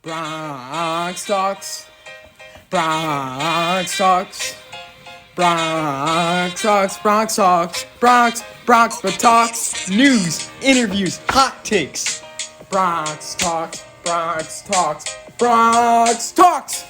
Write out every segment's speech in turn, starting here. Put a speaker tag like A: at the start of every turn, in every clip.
A: Bronx Talks. Bronx Talks. Bronx Talks. Bronx Talks. Bronx the Talks. News, interviews, hot takes. Bronx Talks. Bronx Talks. Bronx Talks.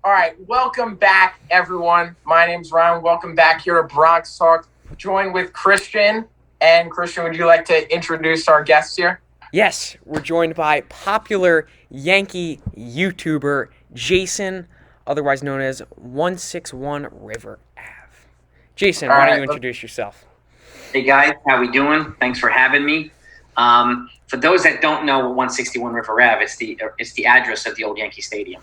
A: All right, welcome back, everyone. My name's Ryan. Welcome back here to Bronx Talks. Joined with Christian. And Christian, would you like to introduce our guests here?
B: Yes, we're joined by popular Yankee YouTuber Jason, otherwise known as 161 River Ave. Jason, why don't you introduce yourself?
C: Hey guys, how we doing? Thanks for having me. For those that don't know what 161 River Ave, it's the address of the old Yankee Stadium.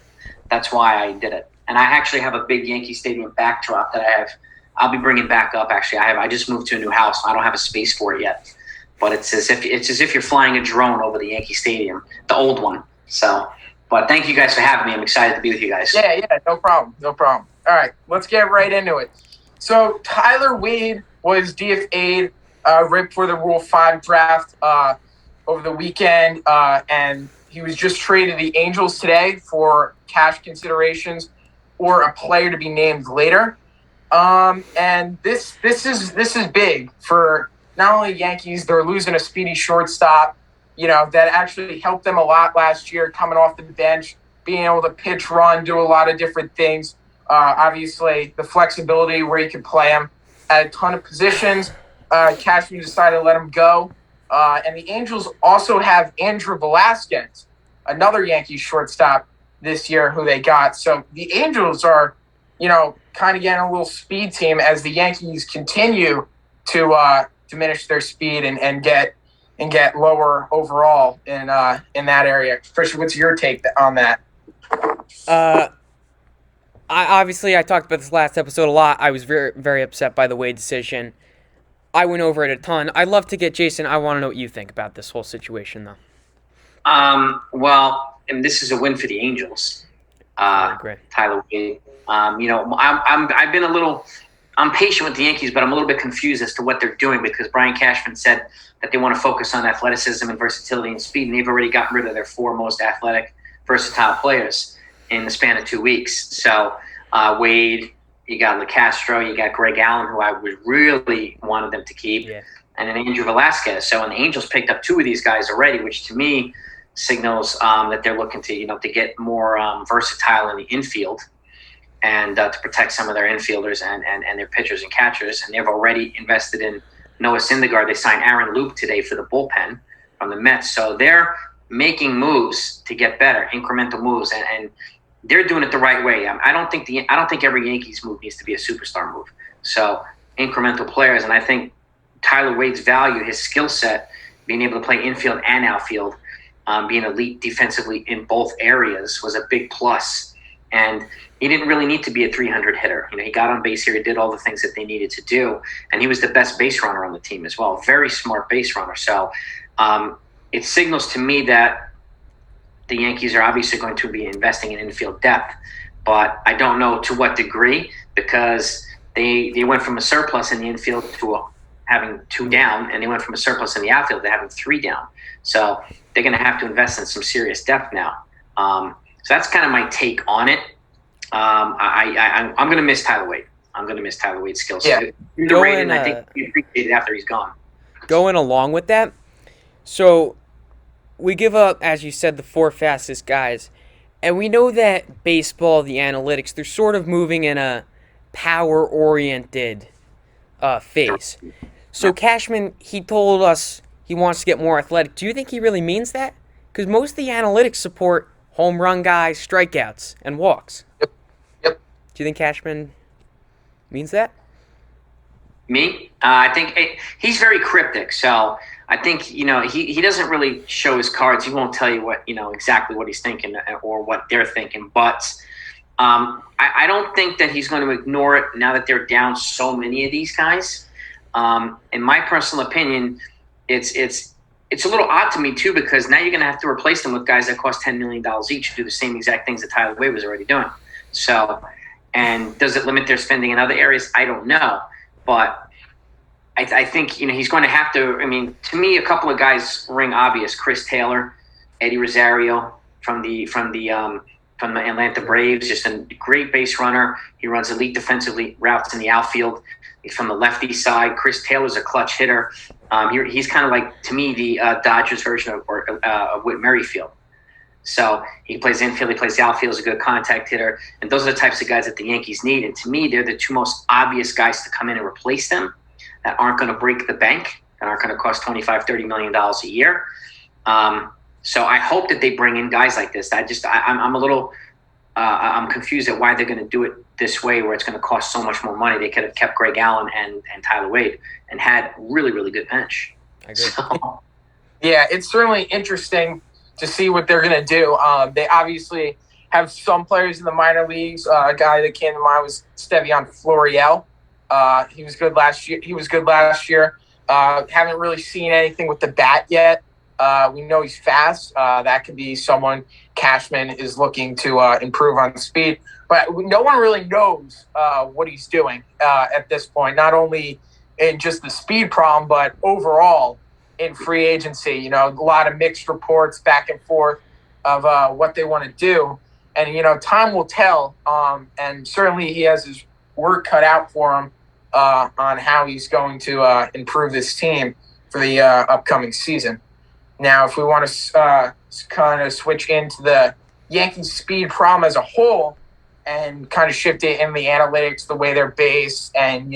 C: That's why I did it. And I actually have a big Yankee Stadium backdrop that I'll be bringing back up. Actually, I just moved to a new house. So I don't have a space for it yet, but it's as if you're flying a drone over the Yankee Stadium, the old one. So, but thank you guys for having me. I'm excited to be with you guys.
A: Yeah, no problem. All right, let's get right into it. So Tyler Wade was DFA'd right before the Rule 5 draft over the weekend, and he was just traded to the Angels today for cash considerations or a player to be named later. And this is big for not only Yankees. They're losing a speedy shortstop, that actually helped them a lot last year, coming off the bench, being able to pitch, run, do a lot of different things. Obviously, the flexibility where you can play him at a ton of positions. Cashman decided to let him go. And the Angels also have Andrew Velasquez, another Yankees shortstop this year who they got. So the Angels are, kind of getting a little speed team as the Yankees continue to diminish their speed and get lower overall in that area. Christian, what's your take on that?
B: I talked about this last episode a lot. I was very, very upset by the Wade decision. I went over it a ton. I'd love to get Jason. I want to know what you think about this whole situation, though.
C: Well, and this is a win for the Angels. Tyler Wade. I'm patient with the Yankees, but I'm a little bit confused as to what they're doing because Brian Cashman said that they want to focus on athleticism and versatility and speed, and they've already gotten rid of their four most athletic, versatile players in the span of 2 weeks. So Wade, you got LeCastro, you got Greg Allen, who I would really wanted them to keep, and then Andrew Velasquez. So, and the Angels picked up two of these guys already, which to me signals that they're looking to get more versatile in the infield and to protect some of their infielders and their pitchers and catchers. And they've already invested in Noah Syndergaard. They signed Aaron Luke today for the bullpen from the Mets. So they're making moves to get better, incremental moves, and they're doing it the right way. I don't think every Yankees move needs to be a superstar move. So incremental players, and I think Tyler Wade's value, his skill set, being able to play infield and outfield, being elite defensively in both areas was a big plus. And he didn't really need to be a 300 hitter. He got on base here, he did all the things that they needed to do, and he was the best base runner on the team as well. Very smart base runner. So it signals to me that the Yankees are obviously going to be investing in infield depth, but I don't know to what degree because they went from a surplus in the infield to having two down, and they went from a surplus in the outfield to having three down. So they're going to have to invest in some serious depth now. So that's kind of my take on it. I'm going to miss Tyler Wade. I'm going to miss Tyler Wade's skill set. Underrated, and I think we appreciate it after he's gone.
B: Going along with that, so we give up, as you said, the four fastest guys, and we know that baseball, the analytics, they're sort of moving in a power-oriented phase. So Cashman, he told us he wants to get more athletic. Do you think he really means that? Because most of the analytics support home run guys, strikeouts, and walks.
A: Yep.
B: Do you think Cashman means that?
C: Me? I think he's very cryptic. So I think, he doesn't really show his cards. He won't tell you what, exactly what he's thinking or what they're thinking. But I don't think that he's going to ignore it now that they're down so many of these guys. In my personal opinion, it's a little odd to me, too, because now you're going to have to replace them with guys that cost $10 million each to do the same exact things that Tyler Wade was already doing. So, and does it limit their spending in other areas? I don't know. But I think, he's going to have to – to me, a couple of guys ring obvious. Chris Taylor, Eddie Rosario from the Atlanta Braves, just a great base runner. He runs elite defensively routes in the outfield. He's from the lefty side. Chris Taylor's a clutch hitter. He's kind of like, to me, the Dodgers version of Whit Merrifield. So he plays infield, he plays outfield, is a good contact hitter. And those are the types of guys that the Yankees need. And to me, they're the two most obvious guys to come in and replace them that aren't going to break the bank, that aren't going to cost $25, $30 million a year. So I hope that they bring in guys like this. I'm a little I'm confused at why they're going to do it this way, where it's going to cost so much more money. They could have kept Greg Allen and Tyler Wade and had really, really good bench.
B: I agree.
C: So,
A: Yeah, it's certainly interesting to see what they're going to do. They obviously have some players in the minor leagues. A guy that came to mind was Stevian Florial. He was good last year. Haven't really seen anything with the bat yet. We know he's fast. That could be someone Cashman is looking to improve on speed. But no one really knows what he's doing at this point, not only in just the speed problem, but overall in free agency. A lot of mixed reports back and forth of what they want to do. And, time will tell. And certainly he has his work cut out for him on how he's going to improve this team for the upcoming season. Now, if we want to kind of switch into the Yankees speed problem as a whole and kind of shift it in the analytics, the way they're based, and,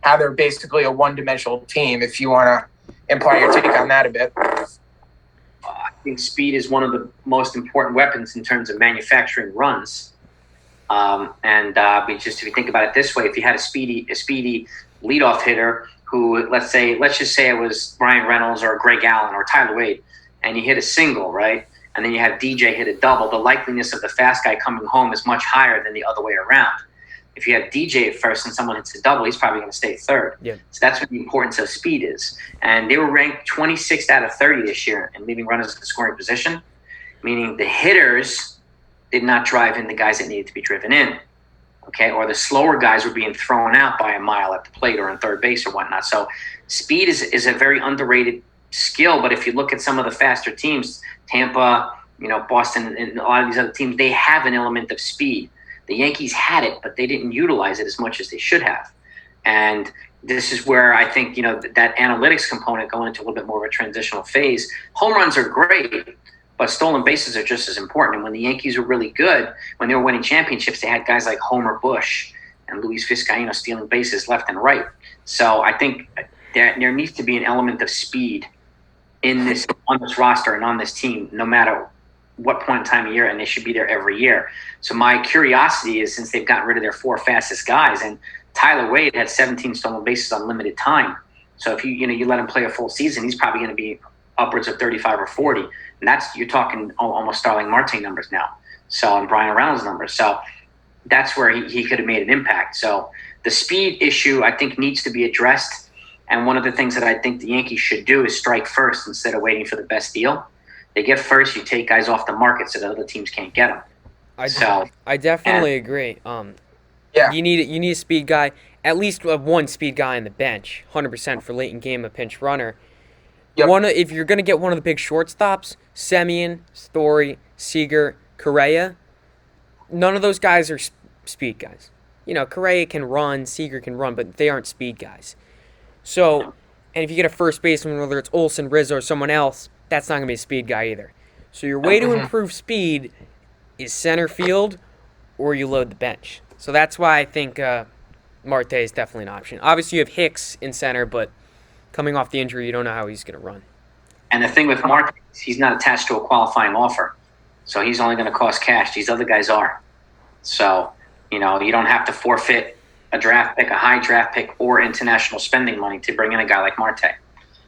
A: how they're basically a one-dimensional team, if you want to imply your take on that a bit.
C: I think speed is one of the most important weapons in terms of manufacturing runs. Just if you think about it this way, if you had a speedy leadoff hitter who, let's just say it was Brian Reynolds or Greg Allen or Tyler Wade, and you hit a single, right? And then you have DJ hit a double, the likeliness of the fast guy coming home is much higher than the other way around. If you have DJ at first and someone hits a double, he's probably going to stay third.
B: Yeah.
C: So that's what the importance of speed is. And they were ranked 26th out of 30 this year in leaving runners in the scoring position, meaning the hitters did not drive in the guys that needed to be driven in. Okay, or the slower guys were being thrown out by a mile at the plate or on third base or whatnot. So speed is a very underrated skill. But if you look at some of the faster teams, Tampa, Boston, and a lot of these other teams, they have an element of speed. The Yankees had it, but they didn't utilize it as much as they should have. And this is where I think, that analytics component going into a little bit more of a transitional phase. Home runs are great, but stolen bases are just as important. And when the Yankees were really good, when they were winning championships, they had guys like Homer Bush and Luis Vizcaíno stealing bases left and right. So I think there needs to be an element of speed on this roster and on this team, no matter what point in time of year, and they should be there every year. So my curiosity is, since they've gotten rid of their four fastest guys, and Tyler Wade had 17 stolen bases on limited time. So if you let him play a full season, he's probably going to be upwards of 35 or 40. And you're talking almost Starling Marte numbers now. So, and Brian Reynolds numbers. So that's where he could have made an impact. So the speed issue, I think, needs to be addressed. And one of the things that I think the Yankees should do is strike first instead of waiting for the best deal. They get first, you take guys off the market so that other teams can't get them.
B: I definitely agree.
A: Yeah.
B: You need a speed guy, at least one speed guy on the bench, 100% for late in game, a pinch runner.
A: Yep.
B: If you're gonna get one of the big shortstops, Semien, Story, Seager, Correa, none of those guys are speed guys. Correa can run, Seager can run, but they aren't speed guys. So, and if you get a first baseman, whether it's Olsen, Rizzo, or someone else, that's not gonna be a speed guy either. So your way to improve speed is center field, or you load the bench. So that's why I think Marte is definitely an option. Obviously, you have Hicks in center, but coming off the injury, you don't know how he's going to run.
C: And the thing with Marte is he's not attached to a qualifying offer. So he's only going to cost cash. These other guys are. So, you don't have to forfeit a draft pick, a high draft pick, or international spending money to bring in a guy like Marte.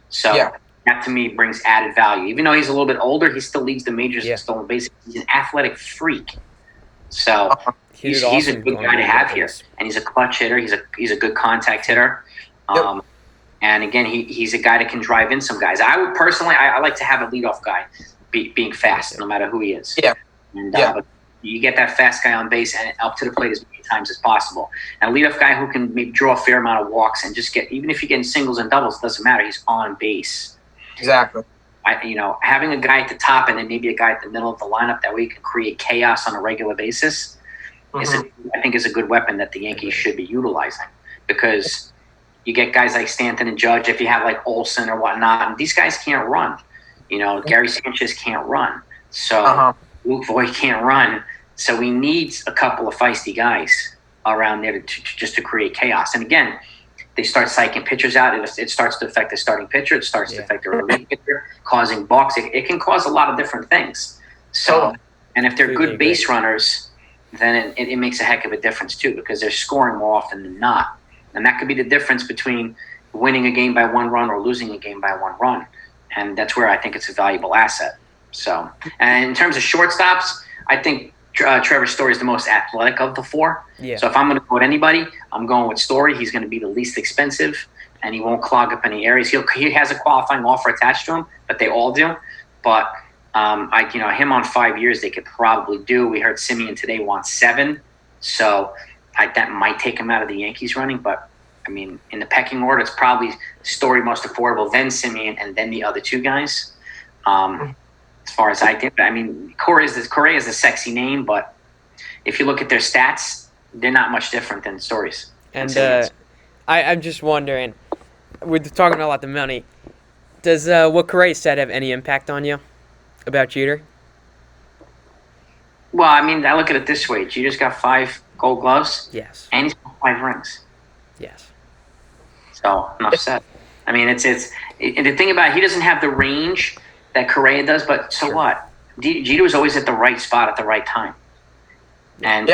C: So that, to me, brings added value. Even though he's a little bit older, he still leads the majors in stolen bases. He's an athletic freak. So he's a good guy to have here. And he's a clutch hitter. He's a good contact hitter. And again, he's a guy that can drive in some guys. I would personally, I like to have a leadoff guy being fast, no matter who he is.
A: Yeah.
C: And but you get that fast guy on base and up to the plate as many times as possible. And a leadoff guy who can maybe draw a fair amount of walks and just even if you're getting singles and doubles, it doesn't matter. He's on base.
A: Exactly.
C: having a guy at the top and then maybe a guy at the middle of the lineup that way can create chaos on a regular basis I think is a good weapon that the Yankees should be utilizing, because you get guys like Stanton and Judge, if you have like Olsen or whatnot, and these guys can't run. Gary Sanchez can't run. So Luke Voigt can't run. So we need a couple of feisty guys around there just to create chaos. And again, they start psyching pitchers out. It starts to affect the starting pitcher. It starts to affect the relief pitcher, causing balks. It can cause a lot of different things. So, and if they're good base runners, then it makes a heck of a difference too, because they're scoring more often than not. And that could be the difference between winning a game by 1 run or losing a game by 1 run. And that's where I think it's a valuable asset. So, and in terms of shortstops, I think Trevor Story is the most athletic of the 4.
B: Yeah.
C: So if I'm going to go with anybody, I'm going with Story. He's going to be the least expensive, and he won't clog up any areas. He has a qualifying offer attached to him, but they all do. But him on 5 years, they could probably do. We heard Simeon today wants 7, so that might take him out of the Yankees running. But I mean, in the pecking order, it's probably Story most affordable, then Simeon, and then the other 2 guys. As far as I think, I mean, Correa is a sexy name, but if you look at their stats, they're not much different than Story's.
B: And I'm just wondering, we're talking a lot the money. Does what Correa said have any impact on you about Jeter?
C: Well, I mean, I look at it this way: Jeter's got 5 Gold Gloves.
B: Yes.
C: And he's got 5 rings.
B: Yes.
C: So enough said. I mean, it's the thing about it, he doesn't have the range that Correa does, but so what? Jeter was always at the right spot at the right time, and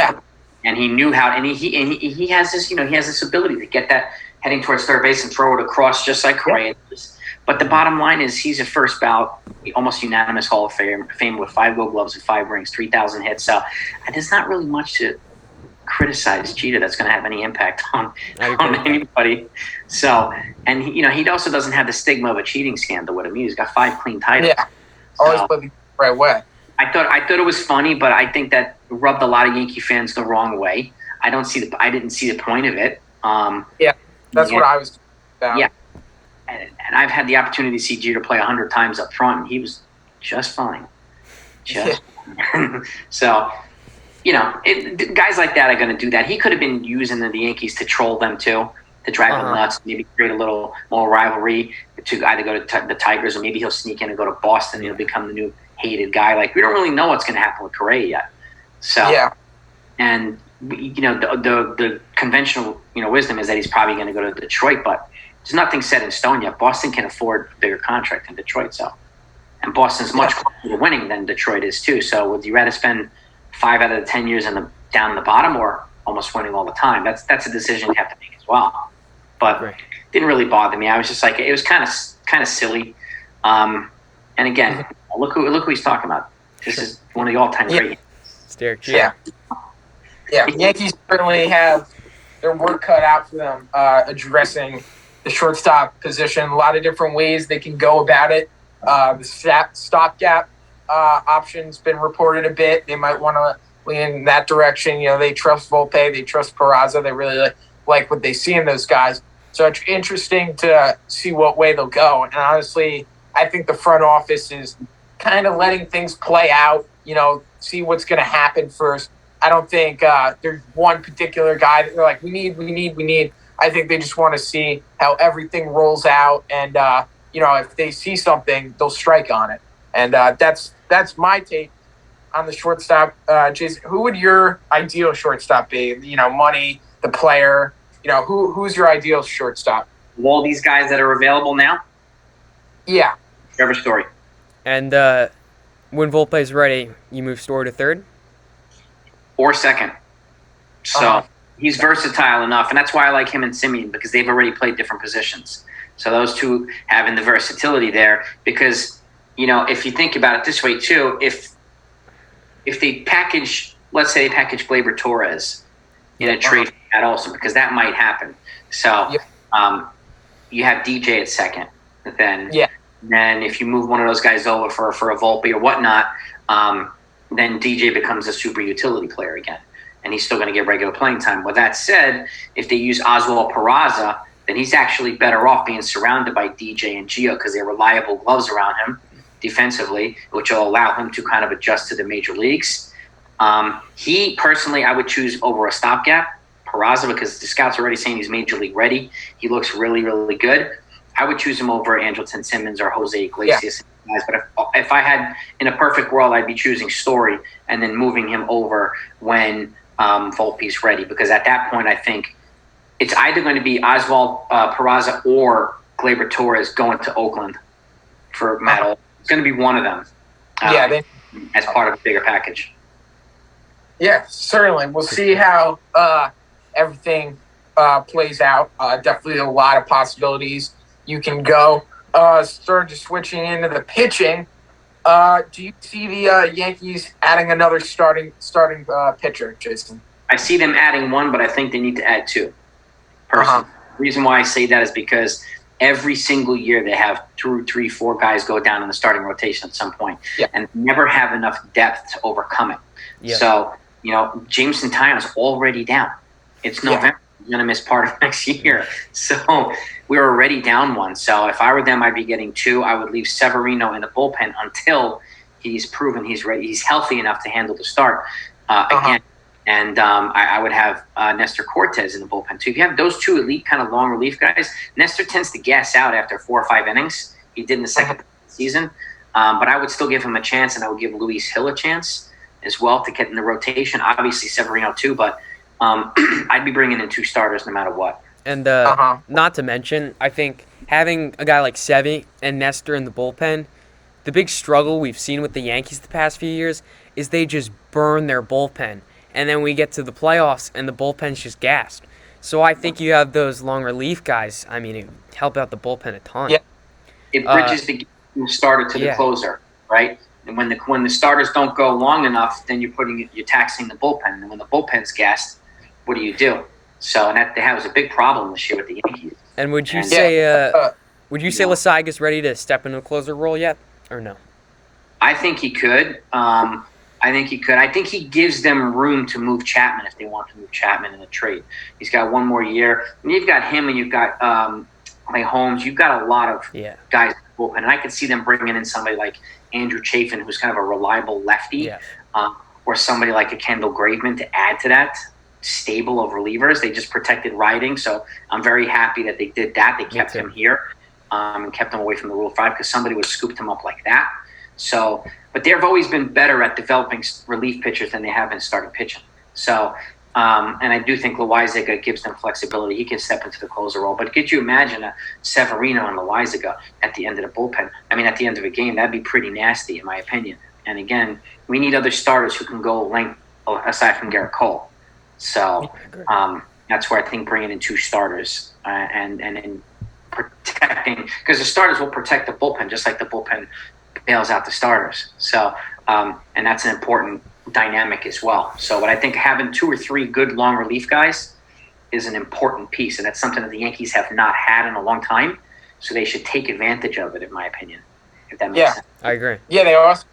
C: he knew how. And he has this, he has this ability to get that heading towards third base and throw it across, just like Correa does. But the bottom line is, he's a first ballot, almost unanimous Hall of Fame with 5 Gold Gloves and 5 rings, 3,000 hits. So there's not really much to criticize Jeter that's going to have any impact on anybody. So, and he also doesn't have the stigma of a cheating scandal with him. He's got 5 clean titles.
A: Yeah, always played the right way.
C: I thought it was funny, but I think that rubbed a lot of Yankee fans the wrong way. I didn't see the point of it.
A: That's what I was about.
C: Yeah, and I've had the opportunity to see Jeter play 100 times up front, and he was just fine. So. Guys like that are going to do that. He could have been using the Yankees to troll them too, to drive them nuts, maybe create a little more rivalry to either go to the Tigers, or maybe he'll sneak in and go to Boston. He'll become the new hated guy. Like, we don't really know what's going to happen with Correa yet. So, and the conventional wisdom is that he's probably going to go to Detroit, but there's nothing set in stone yet. Boston can afford a bigger contract than Detroit, and Boston's much closer to winning than Detroit is too. So, would you rather spend 5 out of the 10 years down the bottom, or almost winning all the time? That's a decision you have to make as well. But it didn't really bother me. I was just like, it was kind of silly. And again, look who he's talking about. This is one of the all-time great.
B: It's Derek Jeter.
A: Yeah. Yankees certainly have their work cut out for them addressing the shortstop position. A lot of different ways they can go about it. The stopgap option's been reported a bit. They might want to lean in that direction. They trust Volpe, they trust Peraza. They really like what they see in those guys. So it's interesting to see what way they'll go. And honestly, I think the front office is kind of letting things play out, see what's going to happen first. I don't think there's one particular guy that they're like, we need. I think they just want to see how everything rolls out. And, if they see something, they'll strike on it. And that's my take on the shortstop. Jason, who would your ideal shortstop be? Money, the player. Who's your ideal shortstop?
C: Of all these guys that are available now?
A: Yeah.
C: Trevor Story.
B: And when Volpe's ready, you move Story to third?
C: Or second. So he's versatile enough, and that's why I like him and Simeon, because they've already played different positions. So those two having the versatility there, because if you think about it this way too, if they package, let's say they package Gleyber Torres in a trade for that also, because that might happen. So you have DJ at second. Then if you move one of those guys over for a Volpe or whatnot, then DJ becomes a super utility player again, and he's still going to get regular playing time. With that said, if they use Oswald Peraza, then he's actually better off being surrounded by DJ and Gio, because they're reliable gloves around him. defensively, which will allow him to kind of adjust to the major leagues. He personally, I would choose over a stopgap, Peraza, because the scouts are already saying he's major league ready. He looks really, really good. I would choose him over Andrelton Simmons or Jose Iglesias. Yeah. But if I had, in a perfect world, I'd be choosing Story and then moving him over when Volpe's ready. Because at that point, I think it's either going to be Oswald Peraza or Gleyber Torres going to Oakland for Matt Olson. It's going to be one of them as part of a bigger package.
A: Yeah, certainly. We'll see how everything plays out. Definitely a lot of possibilities you can go. Start switching into the pitching. Do you see the Yankees adding another starting pitcher, Jason?
C: I see them adding one, but I think they need to add two. Personally, the reason why I say that is because every single year they have 2, 3, 4 guys go down in the starting rotation at some point, and never have enough depth to overcome it. Yep. So, Jameson Taillon's already down. It's November. Yeah. He's going to miss part of next year. So we're already down one. So if I were them, I'd be getting 2. I would leave Severino in the bullpen until he's proven he's ready. He's healthy enough to handle the start again. And I would have Nestor Cortes in the bullpen too. If you have those 2 elite kind of long relief guys, Nestor tends to gas out after 4 or 5 innings. He did in the second season. But I would still give him a chance, and I would give Luis Hill a chance as well to get in the rotation. Obviously Severino too, but I'd be bringing in 2 starters no matter what.
B: And not to mention, I think having a guy like Sevy and Nestor in the bullpen, the big struggle we've seen with the Yankees the past few years is they just burn their bullpen. And then we get to the playoffs, and the bullpen's just gassed. So I think you have those long relief guys. I mean, it help out the bullpen a ton.
C: Yeah, it bridges the starter to the closer, right? And when the starters don't go long enough, then you're taxing the bullpen. And when the bullpen's gassed, what do you do? So, and that was a big problem this year with the Yankees.
B: And would you say Lasaiga's ready to step into a closer role yet, or no?
C: I think he could. I think he gives them room to move Chapman if they want to move Chapman in a trade. He's got 1 more year. And you've got him and you've got Clay Holmes. You've got a lot of guys in the bullpen. And I could see them bringing in somebody like Andrew Chafin, who's kind of a reliable lefty, or somebody like a Kendall Graveman to add to that stable of relievers. They just protected Riding. So I'm very happy that they did that. They kept him here and kept him away from the Rule 5 because somebody would have scooped him up like that. So, but they've always been better at developing relief pitchers than they have in starting pitching. So, and I do think Loaizaga gives them flexibility. He can step into the closer role. But could you imagine a Severino and Loaizaga at the end of the bullpen? I mean, at the end of a game, that'd be pretty nasty, in my opinion. And again, we need other starters who can go length aside from Garrett Cole. So that's where I think bringing in 2 starters and protecting, because the starters will protect the bullpen just like the bullpen bails out the starters. So, and that's an important dynamic as well. So, but I think having 2 or 3 good long relief guys is an important piece, and that's something that the Yankees have not had in a long time. So they should take advantage of it, in my opinion. If that makes sense.
B: I agree.
A: Yeah, they also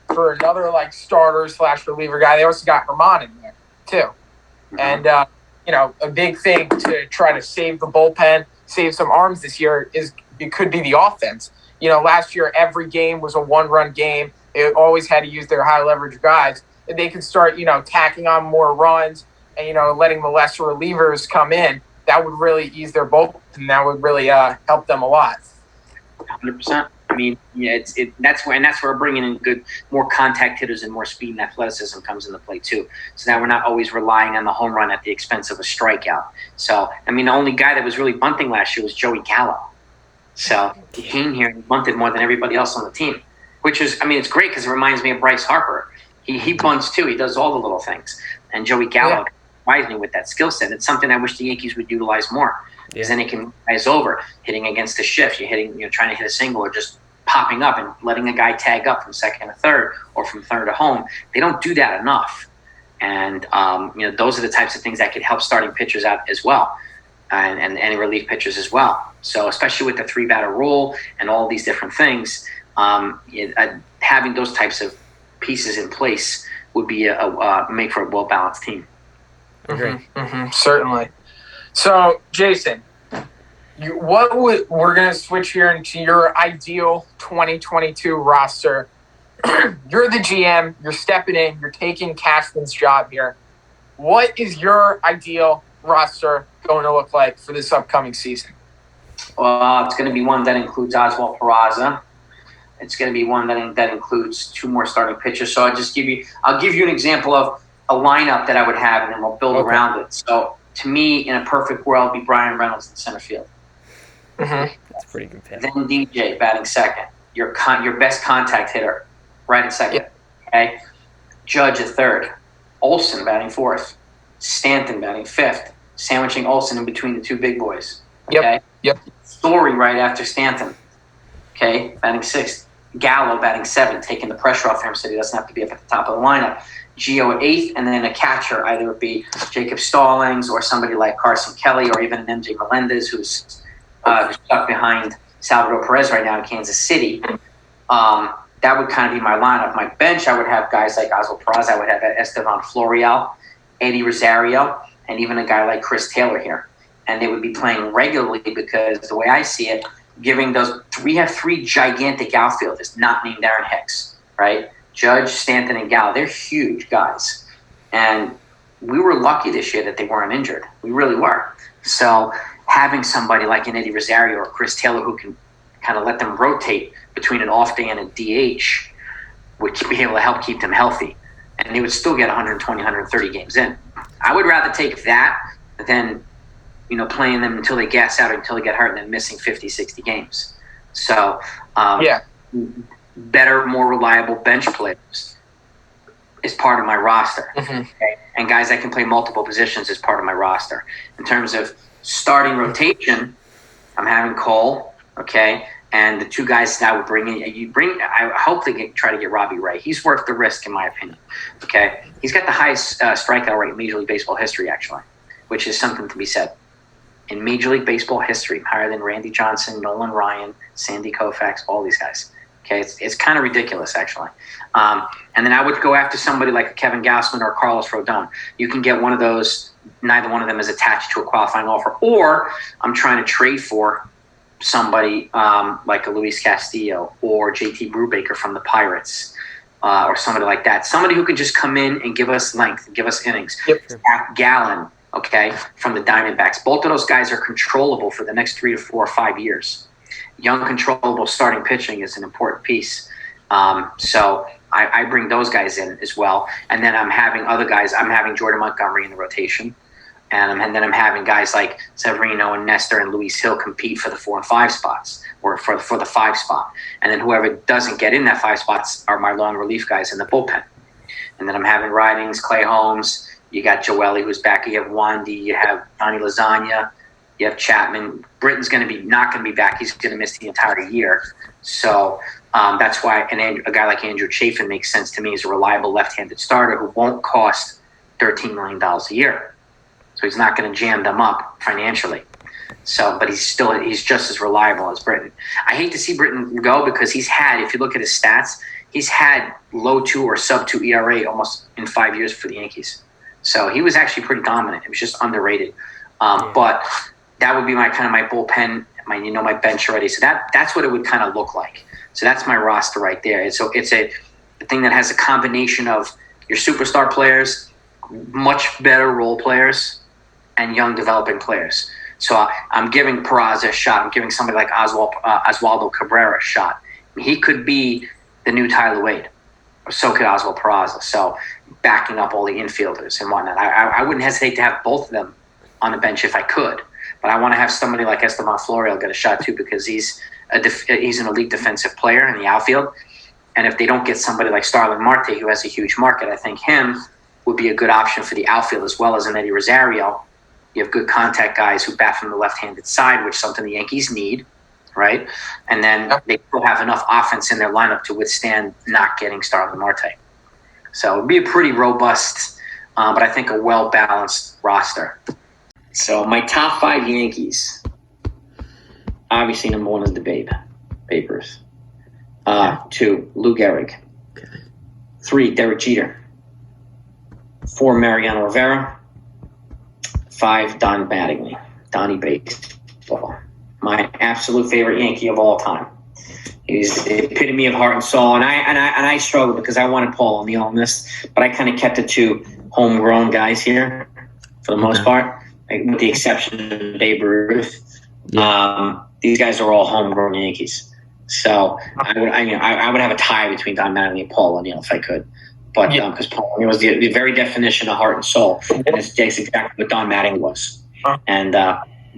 A: for another starter/reliever guy. They also got Herman in there too, and a big thing to try to save the bullpen, save some arms this year it could be the offense. Last year, every game was a 1-run game. They always had to use their high-leverage guys. And they could start, tacking on more runs and, letting the lesser relievers come in. That would really ease their bullpen, and that would really help them a lot.
C: 100%. I mean, that's where bringing in more contact hitters and more speed and athleticism comes into play, too. So now we're not always relying on the home run at the expense of a strikeout. So, I mean, the only guy that was really bunting last year was Joey Gallo. So he came here and bunted more than everybody else on the team, which is, I mean, it's great because it reminds me of Bryce Harper. He bunts too. He does all the little things. And Joey Gallo provides me with that skill set. It's something I wish the Yankees would utilize more because then it can rise over, hitting against the shift. You're hitting, trying to hit a single or just popping up and letting a guy tag up from second to third or from third to home. They don't do that enough. And, those are the types of things that could help starting pitchers out as well. And any relief pitchers as well. So especially with the 3-batter rule and all these different things, having those types of pieces in place would be make for a well-balanced team.
A: Mm-hmm, certainly. So, Jason, We're gonna switch here into your ideal 2022 roster. You're the GM. You're stepping in. You're taking Cashman's job here. What is your ideal roster going to look like for this upcoming season?
C: It's going to be one that includes Oswald Peraza. It's going to be one that includes 2 more starting pitchers. So I'll give you an example of a lineup that I would have, and then we'll build around it. So to me, in a perfect world, it'd be Brian Reynolds in center field.
B: Mm-hmm. That's pretty good pick.
C: Then DJ batting second. Your best contact hitter, right at second. Yep. Okay. Judge at third. Olsen batting fourth. Stanton batting fifth. Sandwiching Olsen in between the 2 big boys. Okay.
A: Yep.
C: Story right after Stanton. Okay. Batting sixth. Gallo batting seventh, taking the pressure off him so he doesn't have to be up at the top of the lineup. Gio at eighth, and then a catcher, either it be Jacob Stallings or somebody like Carson Kelly or even an MJ Melendez who's stuck behind Salvador Perez right now in Kansas City. That would kind of be my lineup. My bench, I would have guys like Oswald Peraza, I would have Estevan Florial, Eddie Rosario, and even a guy like Chris Taylor here. And they would be playing regularly because the way I see it, we have 3 gigantic outfielders not named Aaron Hicks, right? Judge, Stanton, and Gallo, they're huge guys. And we were lucky this year that they weren't injured. We really were. So having somebody like an Eddie Rosario or Chris Taylor who can kind of let them rotate between an off day and a DH would be able to help keep them healthy. And they would still get 120, 130 games in. I would rather take that than playing them until they gas out or until they get hurt and then missing 50, 60 games. So, better, more reliable bench players is part of my roster. Mm-hmm. Okay? And guys that can play multiple positions is part of my roster. In terms of starting rotation, I'm having Cole, okay? And the 2 guys that I would bring in, I hope they try to get Robbie Ray. He's worth the risk, in my opinion, okay? He's got the highest strikeout rate in Major League Baseball history, actually, which is something to be said. In Major League Baseball history, higher than Randy Johnson, Nolan Ryan, Sandy Koufax, all these guys. Okay, it's kind of ridiculous, actually. And then I would go after somebody like Kevin Gausman or Carlos Rodon. You can get one of those. Neither one of them is attached to a qualifying offer. Or I'm trying to trade for somebody like a Luis Castillo or JT Brubaker from the Pirates or somebody like that. Somebody who can just come in and give us length, give us innings.
A: Yep.
C: Zach Gallen, okay, from the Diamondbacks. Both of those guys are controllable for the next 3 to 4 or 5 years. Young, controllable starting pitching is an important piece. So I bring those guys in as well. And then I'm having other guys. I'm having Jordan Montgomery in the rotation. And then I'm having guys like Severino and Nestor and Luis Hill compete for the 4 and 5 spots or for the 5 spot. And then whoever doesn't get in that 5 spots are my long relief guys in the bullpen. And then I'm having Ridings, Clay Holmes. You got Joely, who's back. You have Wandy. You have Johnny Lasagna. You have Chapman. Britton's not going to be back. He's going to miss the entire year. So that's why a guy like Andrew Chafin makes sense to me as a reliable left-handed starter who won't cost $13 million a year. So he's not going to jam them up financially. So, but he's just as reliable as Britton. I hate to see Britton go because he's had, if you look at his stats, he's had low 2 or sub 2 ERA almost in 5 years for the Yankees. So he was actually pretty dominant. It was just underrated. But that would be my bullpen, my bench already. So that's what it would kind of look like. So that's my roster right there. And so it's a thing that has a combination of your superstar players, much better role players, and young developing players. So I'm giving Peraza a shot. I'm giving somebody like Oswaldo Cabrera a shot. He could be the new Tyler Wade, or so could Oswald Peraza. So backing up all the infielders and whatnot. I wouldn't hesitate to have both of them on the bench if I could. But I want to have somebody like Esteban Florial get a shot too because he's an elite defensive player in the outfield. And if they don't get somebody like Starlin Marte, who has a huge market, I think him would be a good option for the outfield as well as an Eddie Rosario. You have good contact guys who bat from the left-handed side, which is something the Yankees need, right? And then they still have enough offense in their lineup to withstand not getting Starlin Marte. So it would be a pretty robust, but I think a well-balanced roster. So my top 5 Yankees, obviously number 1 is the Papers. 2, Lou Gehrig.
B: Okay.
C: 3, Derek Jeter. 4, Mariano Rivera. 5, Don Mattingly. Donnie Baseball. my absolute favorite Yankee of all time. He's the epitome of heart and soul, and I struggled because I wanted Paul O'Neill on this, but I kind of kept it to homegrown guys here for the most part, with the exception of Babe Ruth. These guys are all homegrown Yankees, so I would have a tie between Don Mattingly and Paul O'Neill if I could, but because Paul O'Neill was the very definition of heart and soul, and that's exactly what Don Mattingly was, and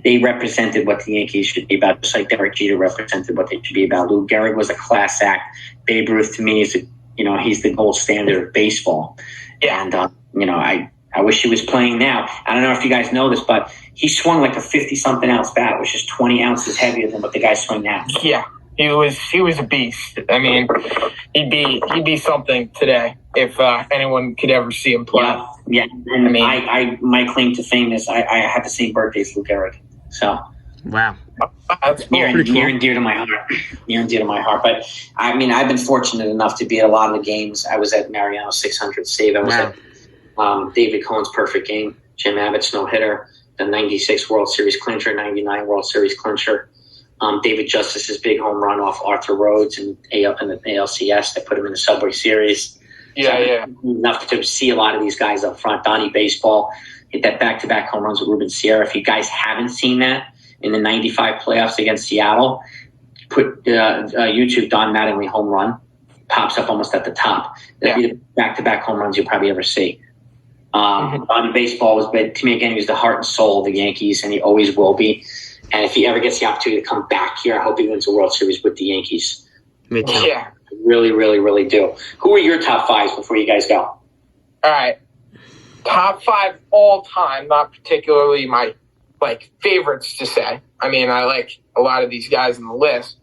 C: they represented what the Yankees should be about, just like Derek Jeter represented what they should be about. Lou Gehrig was a class act. Babe Ruth, to me, is he's the gold standard of baseball. And I wish he was playing now. I don't know if you guys know this, but he swung like a 50-something ounce bat, which is 20 ounces heavier than what the guys swing now.
A: Yeah, he was a beast. I mean, he'd be something today if anyone could ever see him play.
C: Yeah. And my claim to fame is I had the same birthday as Lou Gehrig. So,
B: wow,
A: that's
C: near and dear to my heart. Near and dear to my heart. But I mean, I've been fortunate enough to be at a lot of the games. I was at Mariano's 600th save. I was at David Cohen's perfect game, Jim Abbott's no hitter, the '96 World Series clincher, '99 World Series clincher, David Justice's big home run off Arthur Rhodes in the ALCS that put him in the Subway Series. Enough to see a lot of these guys up front. Donnie Baseball hit that back-to-back home runs with Ruben Sierra. If you guys haven't seen that in the '95 playoffs against Seattle, put YouTube Don Mattingly home run. Pops up almost at the top. That'd be the back-to-back home runs you'll probably ever see. Donnie Baseball was, but to me again, he was the heart and soul of the Yankees, and he always will be. And if he ever gets the opportunity to come back here, I hope he wins the World Series with the Yankees.
B: Me too.
A: Yeah.
C: Really, really, really do. Who are your top fives before you guys go?
A: All right. Top 5 all time, not particularly my favorites to say. I mean, I like a lot of these guys on the list.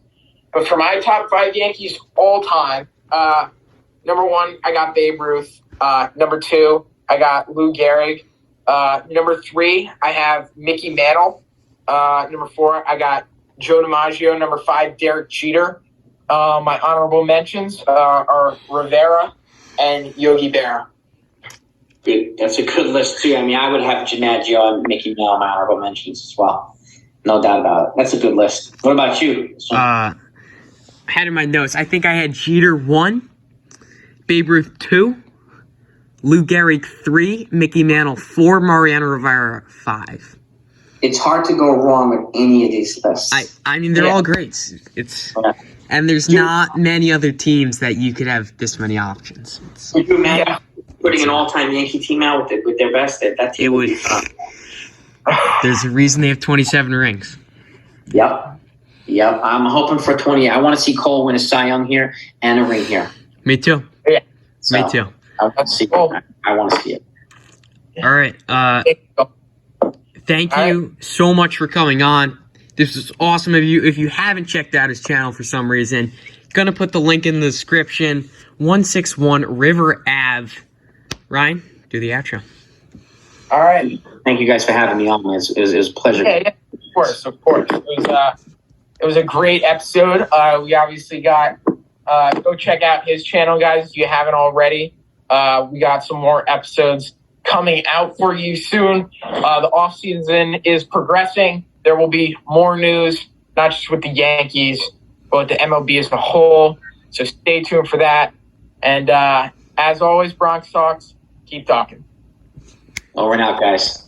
A: But for my top 5 Yankees all time, number 1, I got Babe Ruth. Number 2, I got Lou Gehrig. Number 3, I have Mickey Mantle. Number 4, I got Joe DiMaggio. Number 5, Derek Jeter. My honorable mentions are Rivera and Yogi Berra.
C: Good. That's a good list, too. I mean, I would have DiMaggio and Mickey Mantle my honorable mentions as well. No doubt about it. That's a good list. What about you?
B: I had in my notes, I think I had Jeter 1, Babe Ruth 2, Lou Gehrig 3, Mickey Mantle 4, Mariano Rivera 5.
C: It's hard to go wrong with any of these lists.
B: I mean, they're all great. And there's not many other teams that you could have this many options.
C: Could you imagine putting an all-time Yankee team out with their best? That team would be fun.
B: There's a reason they have 27 rings.
C: Yep. I'm hoping for 20. I want to see Cole win a Cy Young here and a ring here.
B: Me too.
A: Yeah.
B: Me too.
C: I want to see it. I want to see it.
B: All right. Thank you so much for coming on. This is awesome of you. If you haven't checked out his channel for some reason, gonna put the link in the description. 161 River Ave. Ryan, do the outro.
A: All right.
C: Thank you guys for having me on. It was a pleasure.
A: Yeah, of course. It was a great episode. We obviously got go check out his channel, guys, if you haven't already. We got some more episodes coming out for you soon. The off season is progressing. There will be more news, not just with the Yankees, but with the MLB as a whole. So stay tuned for that. And as always, Bronx Talks, keep talking.
C: Over and out, guys.